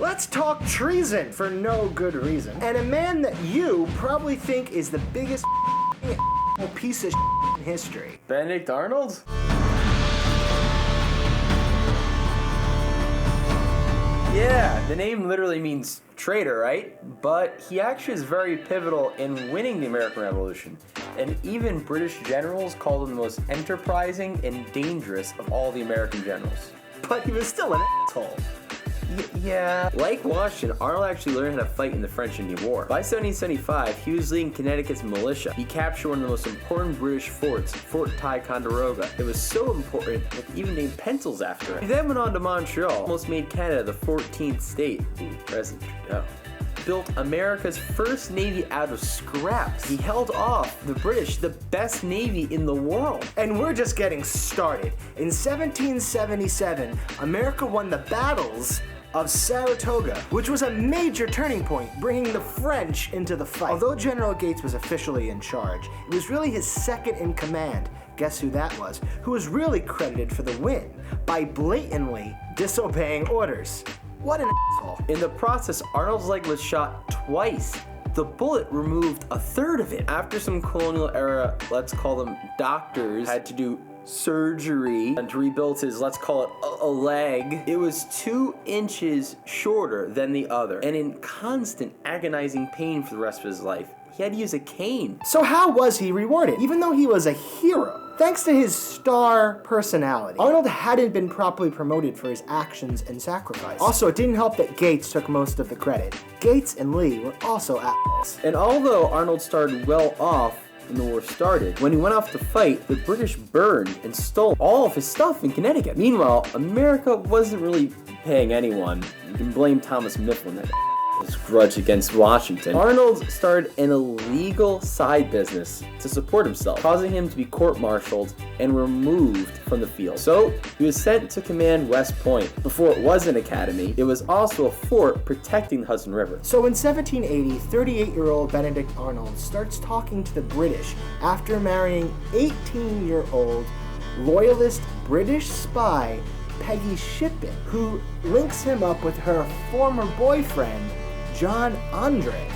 Let's talk treason for no good reason. And a man that you probably think is the biggest piece of in history. Benedict Arnold? Yeah, the name literally means traitor, right? But he actually is very pivotal in winning the American Revolution. And even British generals called him the most enterprising and dangerous of all the American generals. But he was still an asshole. Yeah. Like Washington, Arnold actually learned how to fight in the French Indian War. By 1775, he was leading Connecticut's militia. He captured one of the most important British forts, Fort Ticonderoga. It was so important that they even named pencils after it. He then went on to Montreal, almost made Canada the 14th state. President Trudeau. Built America's first navy out of scraps. He held off the British, the best navy in the world. And we're just getting started. In 1777, America won the battles of Saratoga, which was a major turning point, bringing the French into the fight. Although General Gates was officially in charge, it was really his second in command, guess who that was, who was really credited for the win by blatantly disobeying orders. What an asshole. In the process, Arnold's leg was shot twice. The bullet removed a third of it. After some colonial era, let's call them doctors, had to do surgery and to rebuild his, let's call it a leg, it was 2 inches shorter than the other and in constant agonizing pain for the rest of his life. He had to use a cane. So how was he rewarded? Even though he was a hero, thanks to his star personality, Arnold hadn't been properly promoted for his actions and sacrifice. Also, it didn't help that Gates took most of the credit. Gates and Lee were also assholes. And although Arnold started well off when the war started, when he went off to fight, the British burned and stole all of his stuff in Connecticut. Meanwhile, America wasn't really paying anyone. You can blame Thomas Mifflin at his grudge against Washington. Arnold started an illegal side business to support himself, causing him to be court-martialed and removed from the field. So he was sent to command West Point. Before it was an academy, it was also a fort protecting the Hudson River. So in 1780, 38-year-old Benedict Arnold starts talking to the British after marrying 18-year-old loyalist British spy Peggy Shippen, who links him up with her former boyfriend, John Andre.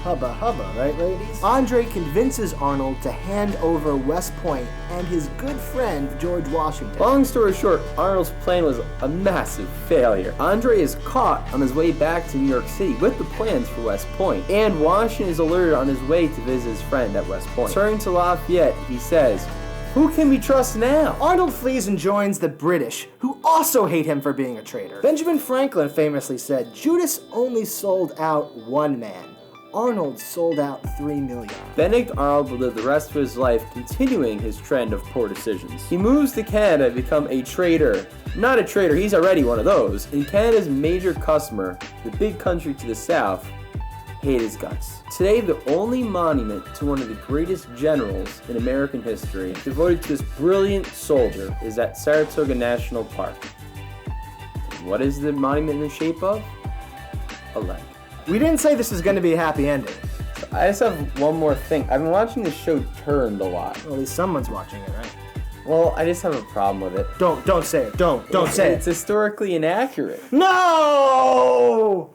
Hubba hubba, right ladies? Andre convinces Arnold to hand over West Point and his good friend, George Washington. Long story short, Arnold's plan was a massive failure. Andre is caught on his way back to New York City with the plans for West Point, and Washington is alerted on his way to visit his friend at West Point. Turning to Lafayette, he says, "Who can we trust now?" Arnold flees and joins the British, who also hate him for being a traitor. Benjamin Franklin famously said, Judas only sold out one man. Arnold sold out 3 million. Benedict Arnold would live the rest of his life continuing his trend of poor decisions. He moves to Canada to become a trader. Not a trader, he's already one of those. And Canada's major customer, the big country to the south, hate his guts. Today, the only monument to one of the greatest generals in American history, devoted to this brilliant soldier, is at Saratoga National Park. What is the monument in the shape of? A leg. We didn't say this was going to be a happy ending. I just have one more thing. I've been watching the show Turned a lot. Well, at least someone's watching it, right? Well, I just have a problem with it. Don't say it. Don't say it. It's historically inaccurate. No!